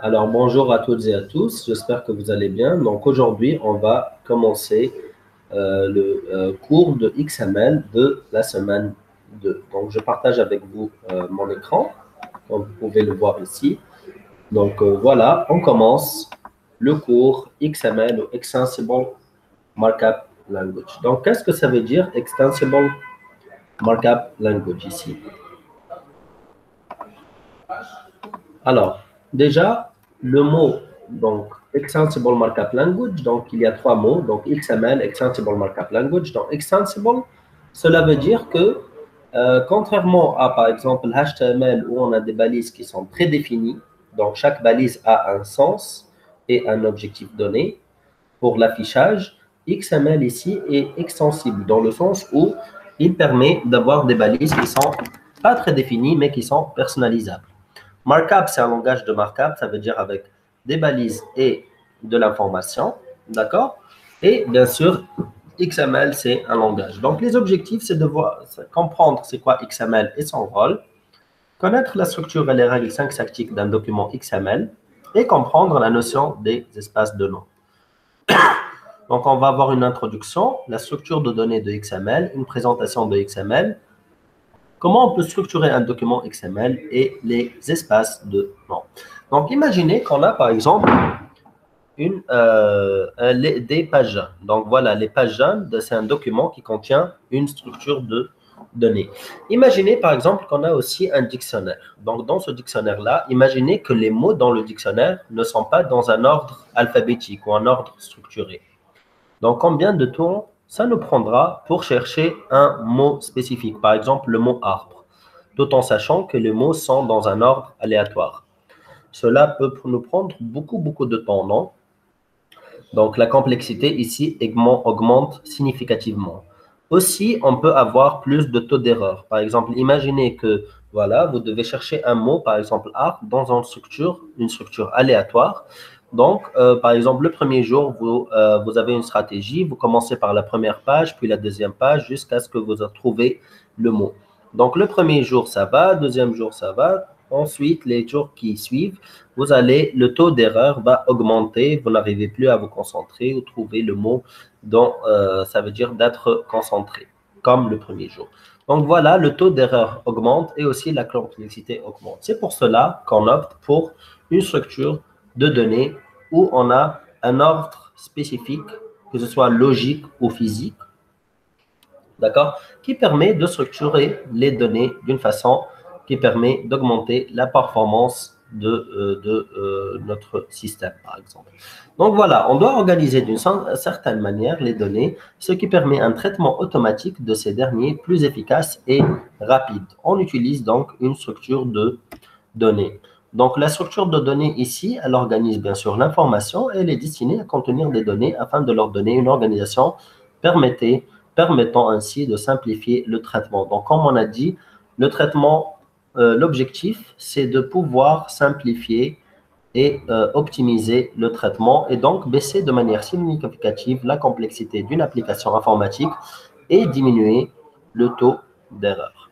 Alors, bonjour à toutes et à tous, j'espère que vous allez bien. Donc, aujourd'hui, on va commencer le cours de XML de la semaine 2. Donc, je partage avec vous mon écran, comme vous pouvez le voir ici. Donc, voilà, on commence le cours XML ou Extensible Markup Language. Donc, qu'est-ce que ça veut dire Extensible Markup Language ici? Alors, déjà, le mot, donc, Extensible Markup Language, donc, il y a trois mots, donc, XML, Extensible Markup Language. Donc, Extensible, cela veut dire que, contrairement à, par exemple, l'HTML où on a des balises qui sont prédéfinies, donc, chaque balise a un sens et un objectif donné pour l'affichage, XML ici est extensible dans le sens où il permet d'avoir des balises qui sont pas très définies, mais qui sont personnalisables. Markup, c'est un langage de markup, ça veut dire avec des balises et de l'information, d'accord? Et bien sûr, XML, c'est un langage. Donc, les objectifs, c'est de comprendre c'est quoi XML et son rôle, connaître la structure et les règles syntactiques d'un document XML et comprendre la notion des espaces de nom. Donc, on va avoir une introduction, la structure de données de XML, une présentation de XML, comment on peut structurer un document XML et les espaces de nom. Donc, imaginez qu'on a, par exemple, des pages jaunes. Donc, voilà, les pages jaunes, c'est un document qui contient une structure de données. Imaginez, par exemple, qu'on a aussi un dictionnaire. Donc, dans ce dictionnaire-là, imaginez que les mots dans le dictionnaire ne sont pas dans un ordre alphabétique ou un ordre structuré. Donc, combien de temps ça nous prendra pour chercher un mot spécifique, par exemple le mot arbre, tout en sachant que les mots sont dans un ordre aléatoire. Cela peut nous prendre beaucoup de temps, non? Donc, la complexité ici augmente significativement. Aussi, on peut avoir plus de taux d'erreur. Par exemple, imaginez que voilà, vous devez chercher un mot, par exemple arbre, dans une structure aléatoire. Donc, par exemple, le premier jour, vous avez une stratégie, vous commencez par la première page, puis la deuxième page, jusqu'à ce que vous trouviez le mot. Donc, le premier jour, ça va, deuxième jour, ça va. Ensuite, les jours qui suivent, le taux d'erreur va augmenter, vous n'arrivez plus à vous concentrer ou trouver le mot dont ça veut dire d'être concentré, comme le premier jour. Donc voilà, le taux d'erreur augmente et aussi la complexité augmente. C'est pour cela qu'on opte pour une structure de données où on a un ordre spécifique, que ce soit logique ou physique, d'accord, qui permet de structurer les données d'une façon qui permet d'augmenter la performance de notre système, par exemple. Donc voilà, on doit organiser d'une certaine manière les données, ce qui permet un traitement automatique de ces derniers plus efficace et rapide. On utilise donc une structure de données. Donc la structure de données ici, elle organise bien sûr l'information et elle est destinée à contenir des données afin de leur donner une organisation permettant ainsi de simplifier le traitement. Donc, comme on a dit, le traitement, l'objectif, c'est de pouvoir simplifier et optimiser le traitement et donc baisser de manière significative la complexité d'une application informatique et diminuer le taux d'erreur.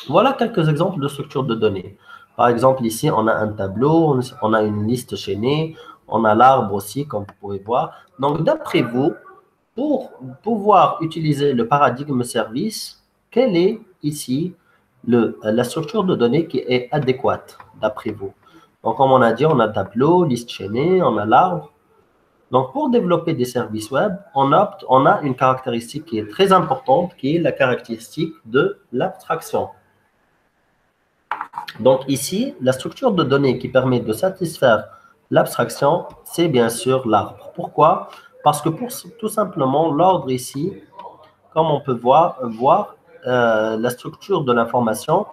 Voilà quelques exemples de structures de données. Par exemple, ici, on a un tableau, on a une liste chaînée, on a l'arbre aussi, comme vous pouvez voir. Donc, d'après vous, pour pouvoir utiliser le paradigme service, quelle est ici la structure de données qui est adéquate d'après vous? Donc, comme on a dit, on a tableau, liste chaînée, on a l'arbre. Donc, pour développer des services web, on a une caractéristique qui est très importante, qui est la caractéristique de l'abstraction. Donc, ici, la structure de données qui permet de satisfaire l'abstraction, c'est bien sûr l'arbre. Pourquoi? Parce que tout simplement, l'ordre ici, comme on peut voir la structure de l'information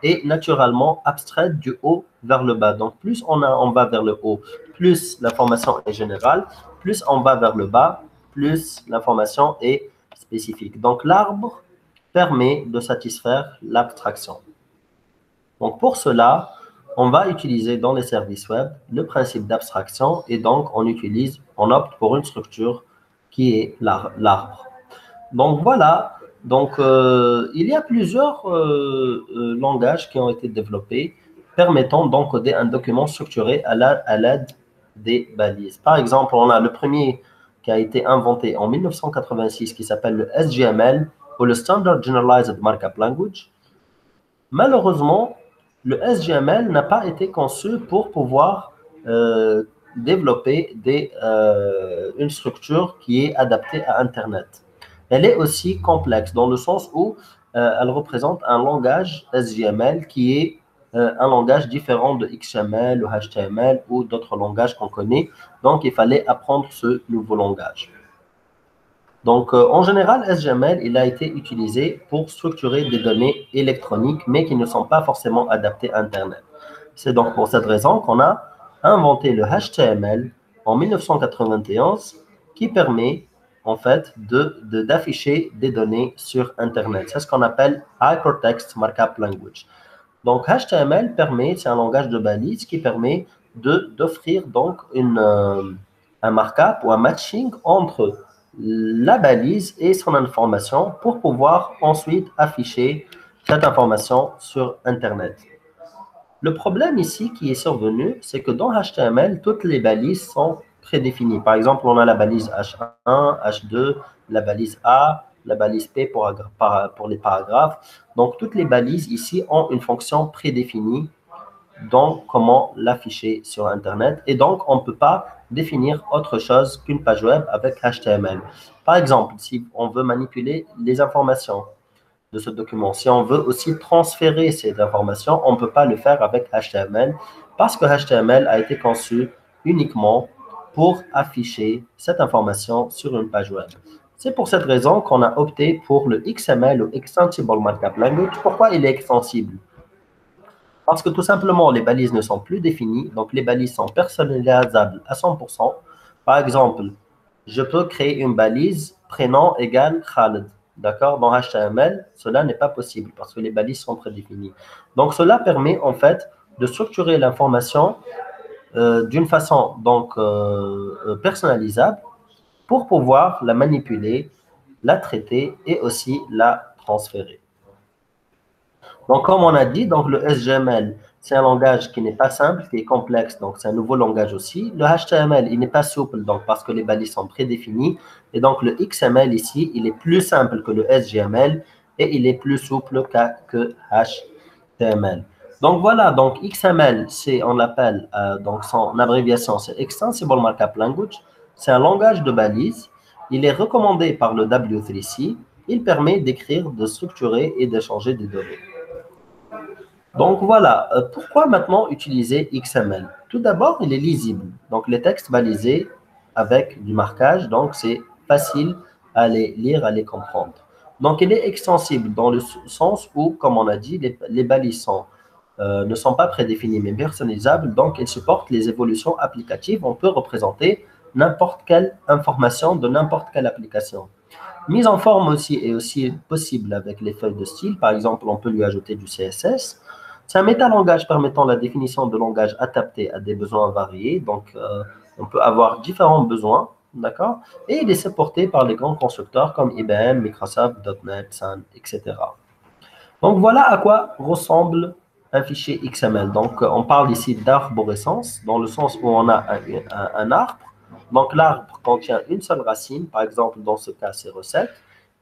est naturellement abstraite du haut vers le bas. Donc, plus on va vers le haut, plus l'information est générale, plus on va vers le bas, plus l'information est spécifique. Donc, l'arbre permet de satisfaire l'abstraction. Donc, pour cela, on va utiliser dans les services web le principe d'abstraction et donc on opte pour une structure qui est l'arbre. Donc voilà, donc il y a plusieurs langages qui ont été développés permettant d'encoder un document structuré à l'aide des balises. Par exemple, on a le premier qui a été inventé en 1986 qui s'appelle le SGML ou le Standard Generalized Markup Language. Malheureusement, le SGML n'a pas été conçu pour pouvoir développer une structure qui est adaptée à Internet. Elle est aussi complexe dans le sens où elle représente un langage SGML qui est un langage différent de XML ou HTML ou d'autres langages qu'on connaît. Donc, il fallait apprendre ce nouveau langage. Donc, en général, SGML, il a été utilisé pour structurer des données électroniques, mais qui ne sont pas forcément adaptées à Internet. C'est donc pour cette raison qu'on a inventé le HTML en 1991, qui permet en fait d'afficher des données sur Internet. C'est ce qu'on appelle Hypertext Markup Language. Donc, HTML permet, c'est un langage de balise qui permet d'offrir donc un markup ou un matching entre la balise et son information pour pouvoir ensuite afficher cette information sur Internet. Le problème ici qui est survenu, c'est que dans HTML, toutes les balises sont prédéfinies. Par exemple, on a la balise H1, H2, la balise A, la balise P pour les paragraphes. Donc, toutes les balises ici ont une fonction prédéfinie dans comment l'afficher sur Internet. Et donc, on ne peut pas définir autre chose qu'une page web avec HTML. Par exemple, si on veut manipuler les informations de ce document, si on veut aussi transférer ces informations, on ne peut pas le faire avec HTML parce que HTML a été conçu uniquement pour afficher cette information sur une page web. C'est pour cette raison qu'on a opté pour le XML ou Extensible Markup Language. Pourquoi il est extensible? Parce que tout simplement, les balises ne sont plus définies, donc les balises sont personnalisables à 100%. Par exemple, je peux créer une balise prénom égale Khaled. D'accord? Dans HTML, cela n'est pas possible parce que les balises sont prédéfinies. Donc, cela permet en fait de structurer l'information d'une façon donc personnalisable pour pouvoir la manipuler, la traiter et aussi la transférer. Donc, comme on a dit, donc le SGML, c'est un langage qui n'est pas simple, qui est complexe, donc c'est un nouveau langage aussi. Le HTML, il n'est pas souple, donc parce que les balises sont prédéfinies. Et donc, le XML ici, il est plus simple que le SGML et il est plus souple que HTML. Donc, voilà, donc XML, on l'appelle, donc son abréviation, c'est Extensible Markup Language. C'est un langage de balises. Il est recommandé par le W3C. Il permet d'écrire, de structurer et d'échanger des données. Donc voilà, pourquoi maintenant utiliser XML? Tout d'abord, il est lisible. Donc les textes balisés avec du marquage, donc c'est facile à les lire, à les comprendre. Donc il est extensible dans le sens où, comme on a dit, les balises ne sont pas prédéfinies mais personnalisables, donc ils supportent les évolutions applicatives. On peut représenter n'importe quelle information de n'importe quelle application. Mise en forme aussi est aussi possible avec les feuilles de style. Par exemple, on peut lui ajouter du CSS. C'est un métalangage permettant la définition de langage adapté à des besoins variés. Donc, on peut avoir différents besoins, d'accord? Et il est supporté par les grands constructeurs comme IBM, Microsoft, .NET, Sun, etc. Donc, voilà à quoi ressemble un fichier XML. Donc, on parle ici d'arborescence, dans le sens où on a un arbre. Donc, l'arbre contient une seule racine, par exemple, dans ce cas, c'est recette,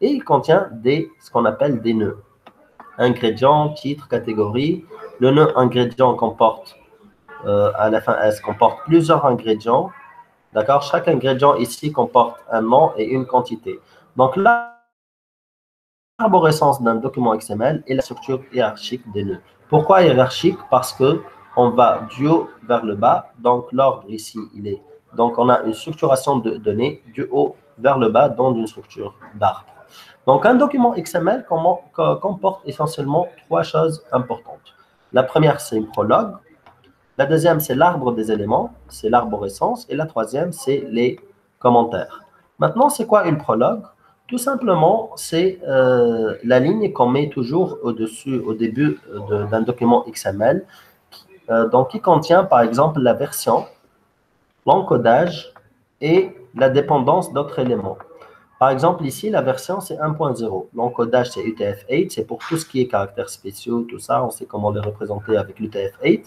et il contient ce qu'on appelle des nœuds. Ingrédients, titre, catégorie. Le nœud ingrédient comporte, à la fin S, comporte plusieurs ingrédients. D'accord? Chaque ingrédient ici comporte un nom et une quantité. Donc, l'arborescence d'un document XML est la structure hiérarchique des nœuds. Pourquoi hiérarchique? Parce que on va du haut vers le bas. Donc, l'ordre ici, il est. Donc, on a une structuration de données du haut vers le bas dans une structure d'arbre. Donc, un document XML comporte essentiellement trois choses importantes. La première, c'est une prologue. La deuxième, c'est l'arbre des éléments, c'est l'arborescence. Et la troisième, c'est les commentaires. Maintenant, c'est quoi une prologue? Tout simplement, c'est la ligne qu'on met toujours au-dessus, au début d'un document XML, donc qui contient, par exemple, la version, l'encodage et la dépendance d'autres éléments. Par exemple, ici, la version, c'est 1.0. L'encodage, c'est UTF-8. C'est pour tout ce qui est caractères spéciaux, tout ça. On sait comment les représenter avec l'UTF-8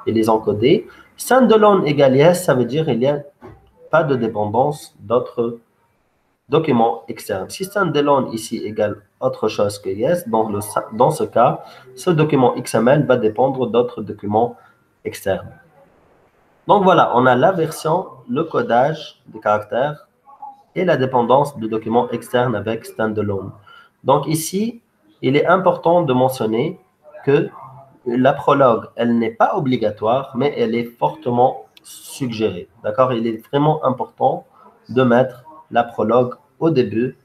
et les encoder. Standalone égale yes, ça veut dire qu'il n'y a pas de dépendance d'autres documents externes. Si standalone ici égale autre chose que yes, dans ce cas, ce document XML va dépendre d'autres documents externes. Donc voilà, on a la version, le codage des caractères et la dépendance de documents externes avec standalone. Donc ici, il est important de mentionner que la prologue, elle n'est pas obligatoire, mais elle est fortement suggérée. D'accord? Il est vraiment important de mettre la prologue au début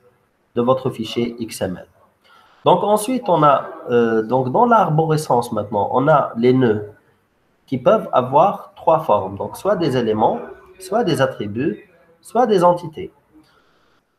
de votre fichier XML. Donc ensuite, on a, donc dans l'arborescence maintenant, on a les nœuds qui peuvent avoir trois formes. Donc soit des éléments, soit des attributs, soit des entités.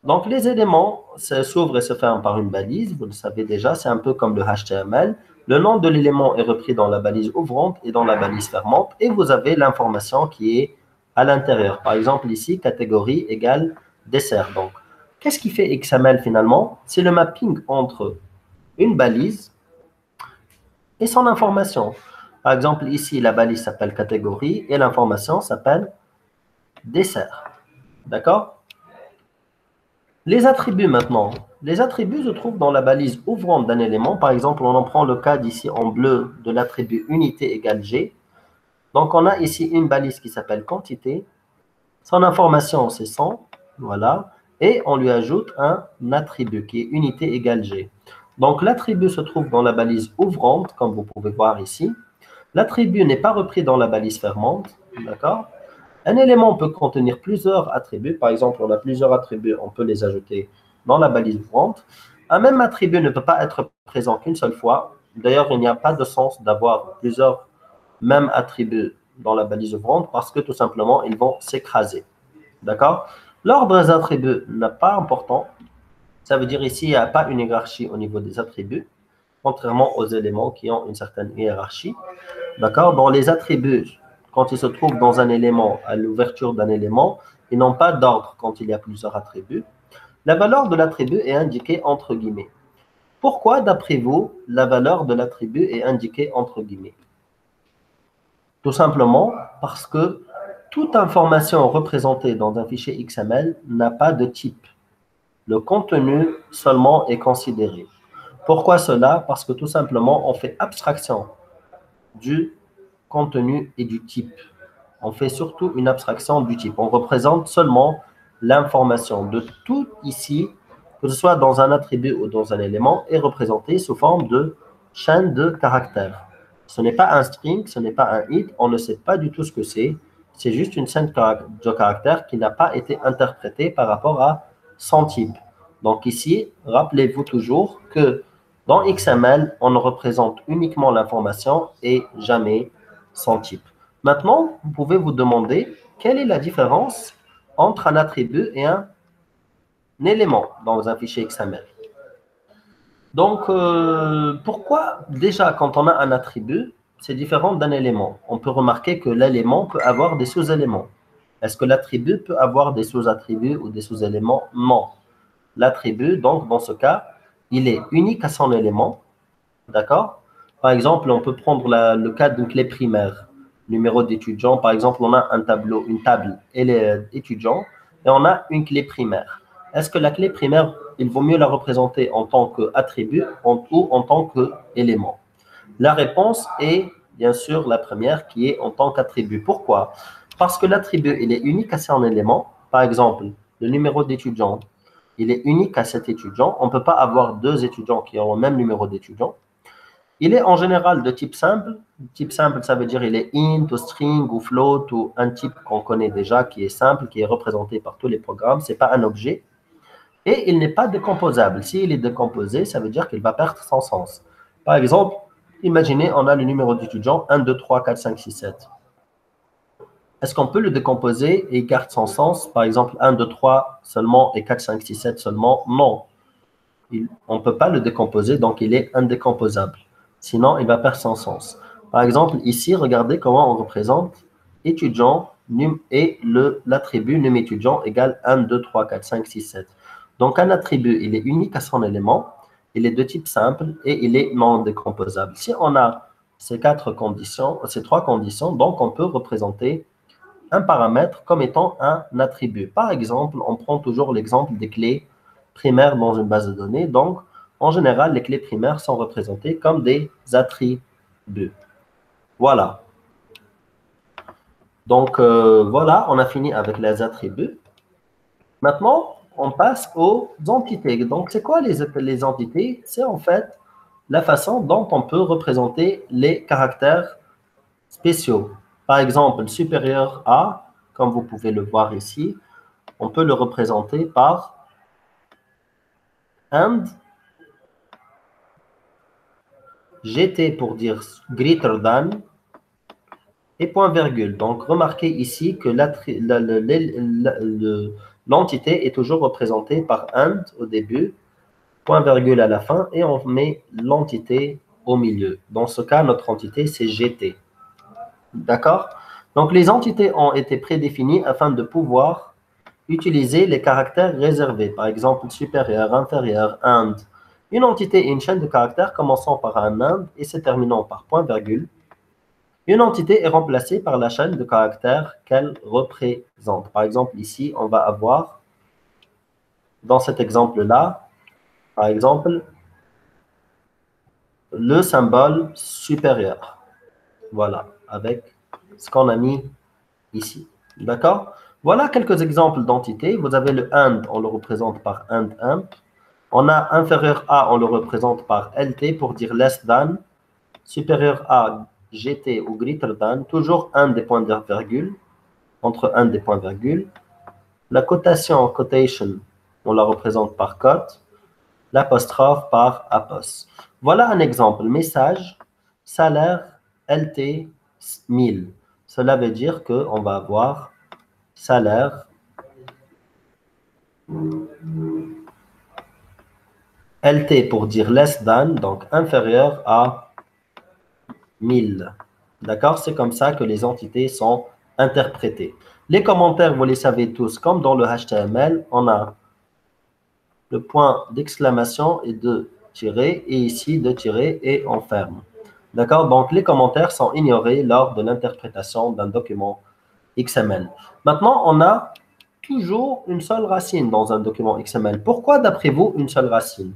Donc, les éléments s'ouvrent et se ferment par une balise. Vous le savez déjà, c'est un peu comme le HTML. Le nom de l'élément est repris dans la balise ouvrante et dans la balise fermante. Et vous avez l'information qui est à l'intérieur. Par exemple, ici, catégorie égale dessert. Donc, qu'est-ce qui fait XML finalement? C'est le mapping entre une balise et son information. Par exemple, ici, la balise s'appelle catégorie et l'information s'appelle dessert. D'accord? Les attributs maintenant. Les attributs se trouvent dans la balise ouvrante d'un élément. Par exemple, on en prend le cas d'ici en bleu de l'attribut unité égale G. Donc, on a ici une balise qui s'appelle quantité. Son information, c'est 100. Voilà. Et on lui ajoute un attribut qui est unité égale G. Donc, l'attribut se trouve dans la balise ouvrante, comme vous pouvez voir ici. L'attribut n'est pas repris dans la balise fermante. D'accord? Un élément peut contenir plusieurs attributs. Par exemple, on a plusieurs attributs, on peut les ajouter dans la balise ouvrante. Un même attribut ne peut pas être présent qu'une seule fois. D'ailleurs, il n'y a pas de sens d'avoir plusieurs mêmes attributs dans la balise ouvrante parce que tout simplement, ils vont s'écraser. D'accord? L'ordre des attributs n'est pas important. Ça veut dire ici, il n'y a pas une hiérarchie au niveau des attributs, contrairement aux éléments qui ont une certaine hiérarchie. D'accord? Dans les attributs, quand ils se trouvent dans un élément, à l'ouverture d'un élément, ils n'ont pas d'ordre quand il y a plusieurs attributs. La valeur de l'attribut est indiquée entre guillemets. Pourquoi, d'après vous, la valeur de l'attribut est indiquée entre guillemets? Tout simplement parce que toute information représentée dans un fichier XML n'a pas de type. Le contenu seulement est considéré. Pourquoi cela? Parce que tout simplement, on fait abstraction du contenu et du type. On fait surtout une abstraction du type. On représente seulement l'information de tout ici, que ce soit dans un attribut ou dans un élément, est représenté sous forme de chaîne de caractères. Ce n'est pas un string, ce n'est pas un int, on ne sait pas du tout ce que c'est. C'est juste une chaîne de caractères qui n'a pas été interprétée par rapport à son type. Donc ici, rappelez-vous toujours que dans XML, on représente uniquement l'information et jamais son type. Maintenant, vous pouvez vous demander quelle est la différence entre un attribut et un élément dans un fichier XML. Donc, pourquoi déjà quand on a un attribut, c'est différent d'un élément? On peut remarquer que l'élément peut avoir des sous-éléments. Est-ce que l'attribut peut avoir des sous-attributs ou des sous-éléments? Non. L'attribut, donc, dans ce cas, il est unique à son élément. D'accord? Par exemple, on peut prendre le cas d'une clé primaire. Numéro d'étudiant, par exemple, on a un tableau, une table étudiant et on a une clé primaire. Est-ce que la clé primaire, il vaut mieux la représenter en tant qu'attribut ou en tant qu'élément? La réponse est bien sûr la première qui est en tant qu'attribut. Pourquoi? Parce que l'attribut, il est unique à son élément. Par exemple, le numéro d'étudiant, il est unique à cet étudiant. On ne peut pas avoir deux étudiants qui ont le même numéro d'étudiant. Il est en général de type simple. Type simple, ça veut dire il est int, ou string, ou float, ou un type qu'on connaît déjà, qui est simple, qui est représenté par tous les programmes. Ce n'est pas un objet. Et il n'est pas décomposable. S'il est décomposé, ça veut dire qu'il va perdre son sens. Par exemple, imaginez, on a le numéro d'étudiant 1, 2, 3, 4, 5, 6, 7. Est-ce qu'on peut le décomposer et il garde son sens? Par exemple, 1, 2, 3 seulement et 4, 5, 6, 7 seulement? Non. On ne peut pas le décomposer, donc il est indécomposable. Sinon, il va perdre son sens. Par exemple, ici, regardez comment on représente étudiant et l'attribut num étudiant égale 1, 2, 3, 4, 5, 6, 7. Donc, un attribut, il est unique à son élément, il est de type simple et il est non décomposable. Si on a ces quatre conditions, ces trois conditions, donc on peut représenter un paramètre comme étant un attribut. Par exemple, on prend toujours l'exemple des clés primaires dans une base de données. Donc, en général, les clés primaires sont représentées comme des attributs. Voilà. Donc, voilà, on a fini avec les attributs. Maintenant, on passe aux entités. Donc, c'est quoi les entités? C'est en fait la façon dont on peut représenter les caractères spéciaux. Par exemple, supérieur à, comme vous pouvez le voir ici, on peut le représenter par and, GT pour dire greater than, et point virgule. Donc, remarquez ici que l'entité est toujours représentée par and au début, point virgule à la fin, et on met l'entité au milieu. Dans ce cas, notre entité, c'est GT. D'accord? Donc, les entités ont été prédéfinies afin de pouvoir utiliser les caractères réservés, par exemple supérieur, inférieur, and. Une entité est une chaîne de caractères commençant par un and et se terminant par point virgule. Une entité est remplacée par la chaîne de caractères qu'elle représente. Par exemple, ici, on va avoir, dans cet exemple-là, par exemple, le symbole supérieur. Voilà, avec ce qu'on a mis ici. D'accord? Voilà quelques exemples d'entités. Vous avez le AND, on le représente par AND imp. On a inférieur à, on le représente par LT pour dire less than. Supérieur à, GT ou greater than. Toujours un des points de virgule. Entre un des points virgule. La cotation, quotation, on la représente par quote. L'apostrophe par apos. Voilà un exemple. Message, salaire, LT, 1000. Cela veut dire qu'on va avoir salaire, LT pour dire less than, donc inférieur à 1000. D'accord? C'est comme ça que les entités sont interprétées. Les commentaires, vous les savez tous, comme dans le HTML, on a le point d'exclamation et de tirer, et ici de tirer et on ferme. D'accord? Donc, les commentaires sont ignorés lors de l'interprétation d'un document XML. Maintenant, on a toujours une seule racine dans un document XML. Pourquoi, d'après vous, une seule racine?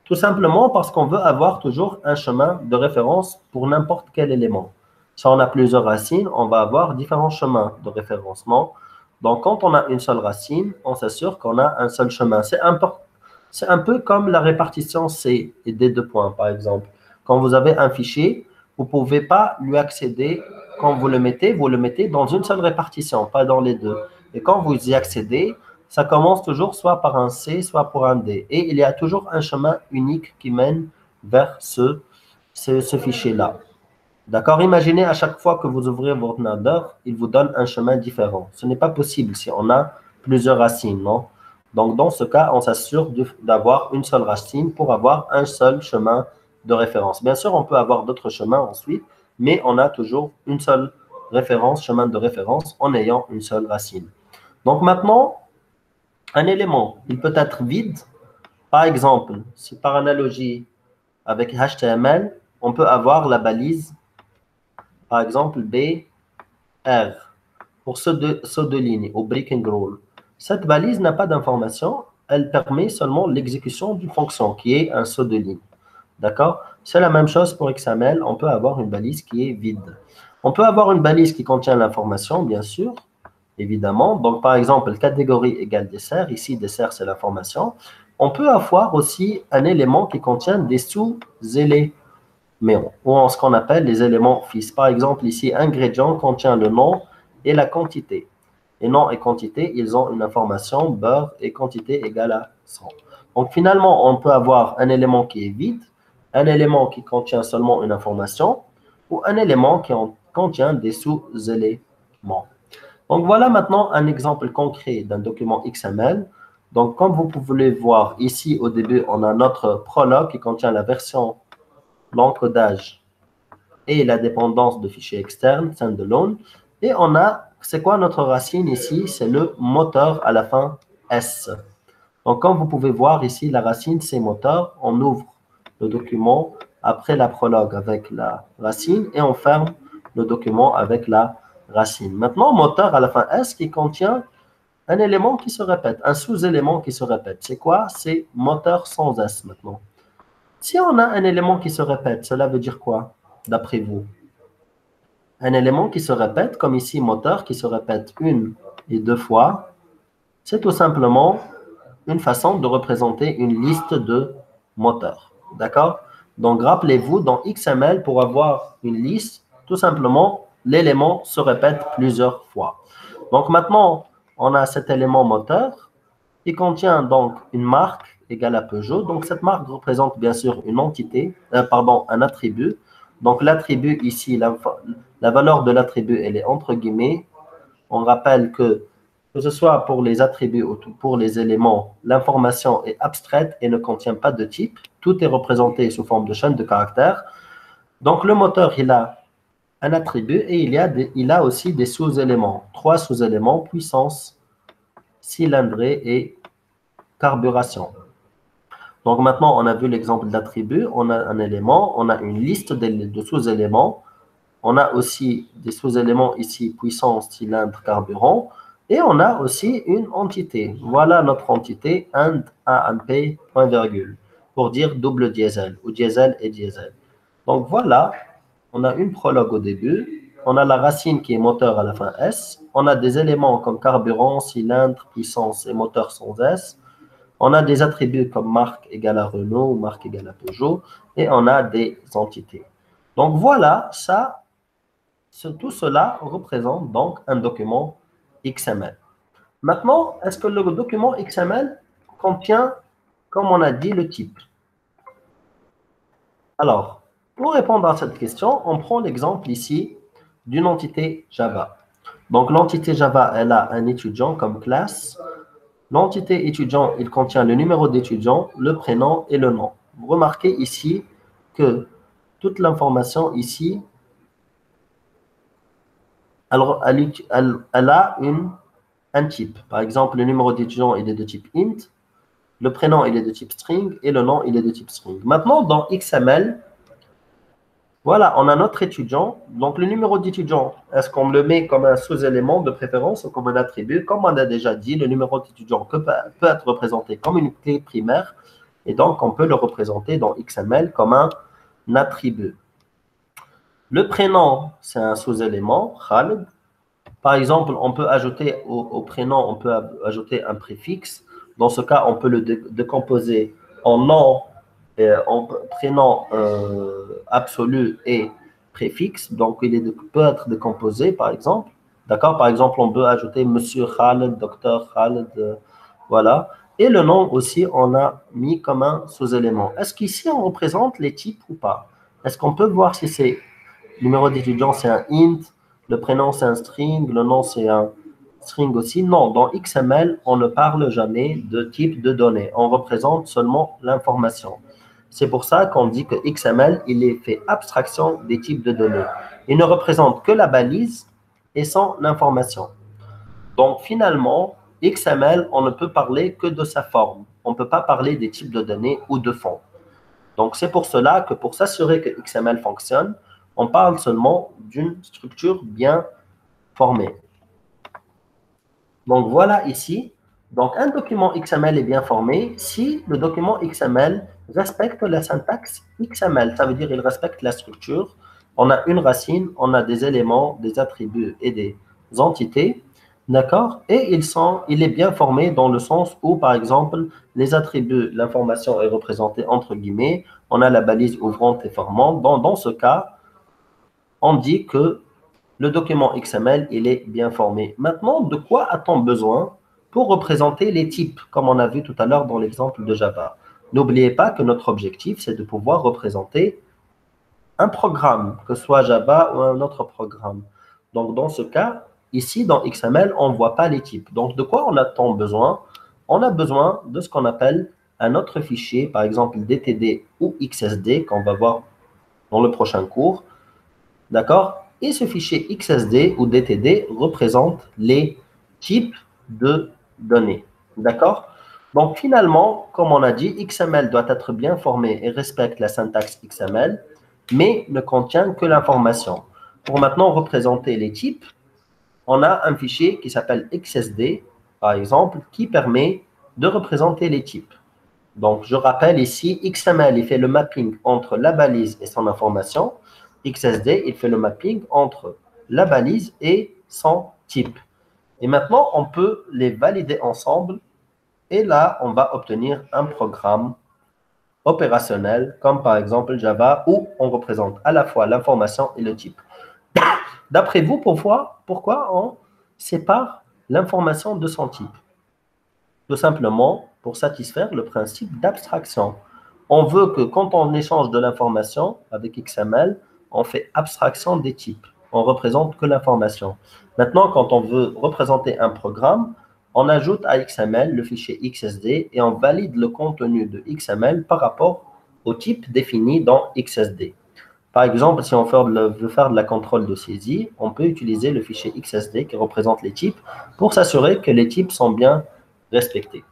Tout simplement parce qu'on veut avoir toujours un chemin de référence pour n'importe quel élément. Si on a plusieurs racines, on va avoir différents chemins de référencement. Donc, quand on a une seule racine, on s'assure qu'on a un seul chemin. C'est un peu comme la répartition C et D deux points, par exemple. Quand vous avez un fichier, vous ne pouvez pas lui accéder. Quand vous le mettez dans une seule répartition, pas dans les deux. Et quand vous y accédez, ça commence toujours soit par un C, soit pour un D. Et il y a toujours un chemin unique qui mène vers ce fichier-là. D'accord? Imaginez à chaque fois que vous ouvrez votre ordinateur, il vous donne un chemin différent. Ce n'est pas possible si on a plusieurs racines, non? Donc, dans ce cas, on s'assure d'avoir une seule racine pour avoir un seul chemin de référence. Bien sûr, on peut avoir d'autres chemins ensuite, mais on a toujours une seule référence, chemin de référence, en ayant une seule racine. Donc maintenant, un élément, il peut être vide. Par exemple, si par analogie avec HTML, on peut avoir la balise, par exemple BR, pour saut de ligne, au breaking rule. Cette balise n'a pas d'information, elle permet seulement l'exécution d'une fonction qui est un saut de ligne. D'accord? C'est la même chose pour XML, on peut avoir une balise qui est vide. On peut avoir une balise qui contient l'information, bien sûr, évidemment. Donc, par exemple, catégorie égale dessert. Ici, dessert, c'est l'information. On peut avoir aussi un élément qui contient des sous-éléments, ou en ce qu'on appelle les éléments fils. Par exemple, ici, ingrédient contient le nom et la quantité. Et nom et quantité, ils ont une information, beurre et quantité égale à 100. Donc, finalement, on peut avoir un élément qui est vide, un élément qui contient seulement une information, ou un élément qui contient des sous-éléments. Donc, voilà maintenant un exemple concret d'un document XML. Donc, comme vous pouvez le voir ici, au début, on a notre prologue qui contient la version, l'encodage et la dépendance de fichiers externes, standalone. Et on a, c'est quoi notre racine ici? C'est le moteur à la fin S. Donc, comme vous pouvez voir ici, la racine, c'est moteur. On ouvre le document après la prologue avec la racine et on ferme le document avec la racine. Maintenant, moteur à la fin S qui contient un élément qui se répète, un sous-élément qui se répète. C'est quoi? C'est moteur sans S maintenant. Si on a un élément qui se répète, cela veut dire quoi, d'après vous? Un élément qui se répète, comme ici, moteur, qui se répète une et deux fois, c'est tout simplement une façon de représenter une liste de moteurs. D'accord? Donc, rappelez-vous, dans XML, pour avoir une liste, tout simplement, l'élément se répète plusieurs fois. Donc, maintenant, on a cet élément moteur qui contient donc une marque égale à Peugeot. Donc, cette marque représente bien sûr une entité, pardon, un attribut. Donc, l'attribut ici, la valeur de l'attribut, elle est entre guillemets. On rappelle que ce soit pour les attributs ou pour les éléments, l'information est abstraite et ne contient pas de type. Tout est représenté sous forme de chaîne de caractères. Donc, le moteur, il a un attribut et il a aussi des sous-éléments. Trois sous-éléments, puissance, cylindrée et carburation. Donc maintenant, on a vu l'exemple d'attribut, on a un élément, on a une liste de sous-éléments, on a aussi des sous-éléments ici, puissance, cylindre, carburant, et on a aussi une entité. Voilà notre entité, and AMP, point virgule, pour dire double diesel, ou diesel et diesel. Donc voilà, on a une prologue au début, on a la racine qui est moteur à la fin S, on a des éléments comme carburant, cylindre, puissance et moteur sans S, on a des attributs comme marque égale à Renault ou marque égale à Peugeot, et on a des entités. Donc voilà, tout cela représente donc un document XML. Maintenant, est-ce que le document XML contient, comme on a dit, le type? Alors, pour répondre à cette question, on prend l'exemple ici d'une entité Java. Donc l'entité Java, elle a un étudiant comme classe. L'entité étudiant, il contient le numéro d'étudiant, le prénom et le nom. Vous remarquez ici que toute l'information ici, elle a un type. Par exemple, le numéro d'étudiant, il est de type int, le prénom, il est de type string et le nom, il est de type string. Maintenant, dans XML, voilà, on a notre étudiant. Donc, le numéro d'étudiant, est-ce qu'on le met comme un sous-élément de préférence ou comme un attribut? Comme on a déjà dit, le numéro d'étudiant peut être représenté comme une clé primaire et donc on peut le représenter dans XML comme un attribut. Le prénom, c'est un sous-élément, Khaled. Par exemple, on peut ajouter au prénom, on peut ajouter un préfixe. Dans ce cas, on peut le décomposer en nom, en prénom absolu et préfixe. Donc, peut être décomposé, par exemple. D'accord? Par exemple, on peut ajouter Monsieur Khaled, Docteur Khaled, voilà. Et le nom aussi, on a mis comme un sous-élément. Est-ce qu'ici, on représente les types ou pas? Est-ce qu'on peut voir si c'est numéro d'étudiant, c'est un int, le prénom, c'est un string, le nom, c'est un string aussi? Non, dans XML, on ne parle jamais de type de données. On représente seulement l'information. C'est pour ça qu'on dit que XML, il est fait abstraction des types de données. Il ne représente que la balise et son information. Donc, finalement, XML, on ne peut parler que de sa forme. On ne peut pas parler des types de données ou de fond. Donc, c'est pour cela que pour s'assurer que XML fonctionne, on parle seulement d'une structure bien formée. Donc, voilà ici. Donc, un document XML est bien formé si le document XML respecte la syntaxe XML. Ça veut dire qu'il respecte la structure. On a une racine, on a des éléments, des attributs et des entités. D'accord? Et il est bien formé dans le sens où, par exemple, les attributs, l'information est représentée entre guillemets. On a la balise ouvrante et fermante. Dans ce cas, on dit que le document XML, il est bien formé. Maintenant, de quoi a-t-on besoin pour représenter les types, comme on a vu tout à l'heure dans l'exemple de Java? N'oubliez pas que notre objectif, c'est de pouvoir représenter un programme, que ce soit Java ou un autre programme. Donc, dans ce cas, ici, dans XML, on ne voit pas les types. Donc, de quoi on a-t-on besoin? On a besoin de ce qu'on appelle un autre fichier, par exemple DTD ou XSD, qu'on va voir dans le prochain cours. D'accord? Et ce fichier XSD ou DTD représente les types de données. D'accord? Donc, finalement, comme on a dit, XML doit être bien formé et respecte la syntaxe XML, mais ne contient que l'information. Pour maintenant représenter les types, on a un fichier qui s'appelle XSD, par exemple, qui permet de représenter les types. Donc, je rappelle ici, XML, il fait le mapping entre la balise et son information. XSD, il fait le mapping entre la balise et son type. Et maintenant, on peut les valider ensemble. Et là, on va obtenir un programme opérationnel, comme par exemple Java, où on représente à la fois l'information et le type. D'après vous, pourquoi on sépare l'information de son type? Tout simplement pour satisfaire le principe d'abstraction. On veut que quand on échange de l'information avec XML, on fait abstraction des types. On représente que l'information. Maintenant, quand on veut représenter un programme, on ajoute à XML le fichier XSD et on valide le contenu de XML par rapport au type défini dans XSD. Par exemple, si on veut faire de la contrôle de saisie, on peut utiliser le fichier XSD qui représente les types pour s'assurer que les types sont bien respectés.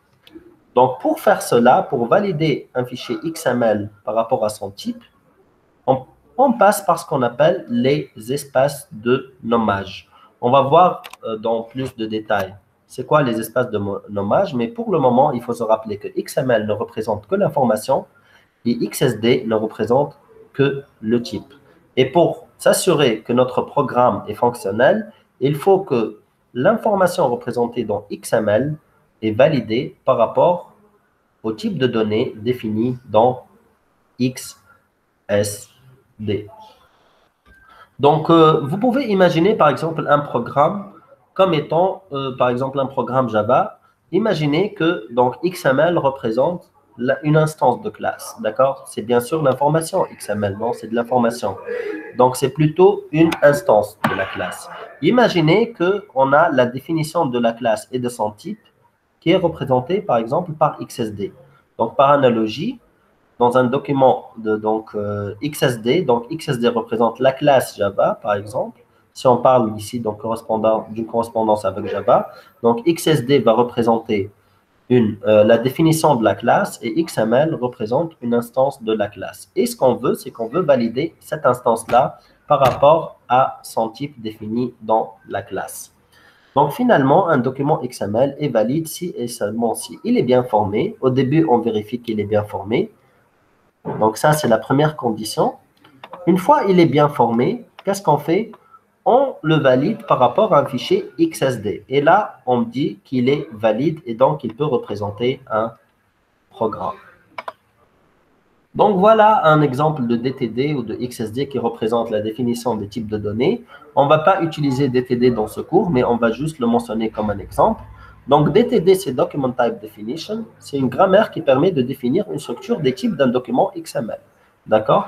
Donc, pour faire cela, pour valider un fichier XML par rapport à son type, on passe par ce qu'on appelle les espaces de nommage. On va voir dans plus de détails c'est quoi les espaces de nommage, mais pour le moment, il faut se rappeler que XML ne représente que l'information et XSD ne représente que le type. Et pour s'assurer que notre programme est fonctionnel, il faut que l'information représentée dans XML est validée par rapport au type de données défini dans XSD. Donc, vous pouvez imaginer, par exemple, un programme comme étant, par exemple, un programme Java. Imaginez que donc, XML représente une instance de classe, d'accord? C'est bien sûr l'information XML, non? C'est de l'information. Donc, c'est plutôt une instance de la classe. Imaginez qu'on a la définition de la classe et de son type qui est représentée, par exemple, par XSD. Donc, par analogie, dans un document de XSD. Donc, XSD représente la classe Java, par exemple. Si on parle ici d'une correspondance avec Java, donc XSD va représenter la définition de la classe et XML représente une instance de la classe. Et ce qu'on veut, c'est qu'on veut valider cette instance-là par rapport à son type défini dans la classe. Donc, finalement, un document XML est valide si et seulement si il est bien formé. Au début, on vérifie qu'il est bien formé. Donc, ça, c'est la première condition. Une fois il est bien formé, qu'est-ce qu'on fait? On le valide par rapport à un fichier XSD. Et là, on me dit qu'il est valide et donc il peut représenter un programme. Donc, voilà un exemple de DTD ou de XSD qui représente la définition des types de données. On ne va pas utiliser DTD dans ce cours, mais on va juste le mentionner comme un exemple. Donc, DTD, c'est Document Type Definition. C'est une grammaire qui permet de définir une structure des types d'un document XML. D'accord?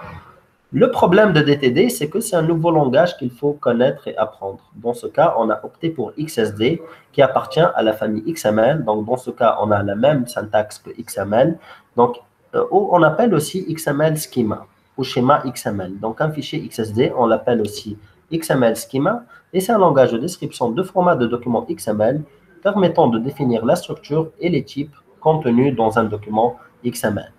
Le problème de DTD, c'est que c'est un nouveau langage qu'il faut connaître et apprendre. Dans ce cas, on a opté pour XSD qui appartient à la famille XML. Donc, dans ce cas, on a la même syntaxe que XML. Donc, on appelle aussi XML Schema ou schéma XML. Donc, un fichier XSD, on l'appelle aussi XML Schema et c'est un langage de description de format de document XML permettant de définir la structure et les types contenus dans un document XML.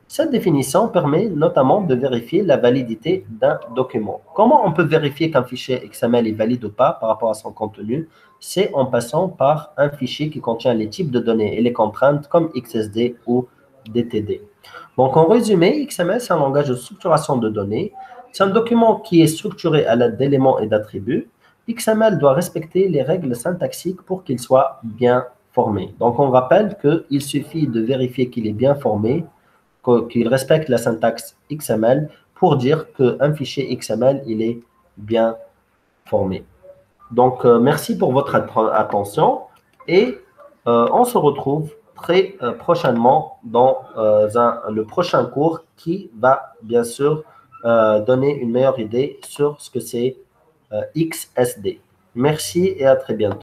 Cette définition permet notamment de vérifier la validité d'un document. Comment on peut vérifier qu'un fichier XML est valide ou pas par rapport à son contenu? C'est en passant par un fichier qui contient les types de données et les contraintes comme XSD ou DTD. Donc, en résumé, XML, c'est un langage de structuration de données. C'est un document qui est structuré à l'aide d'éléments et d'attributs. XML doit respecter les règles syntaxiques pour qu'il soit bien formé. Donc, on rappelle qu'il suffit de vérifier qu'il est bien formé, qu'il respecte la syntaxe XML pour dire qu'un fichier XML, il est bien formé. Donc, merci pour votre attention et on se retrouve très prochainement dans le prochain cours qui va bien sûr donner une meilleure idée sur ce que c'est XSD. Merci et à très bientôt.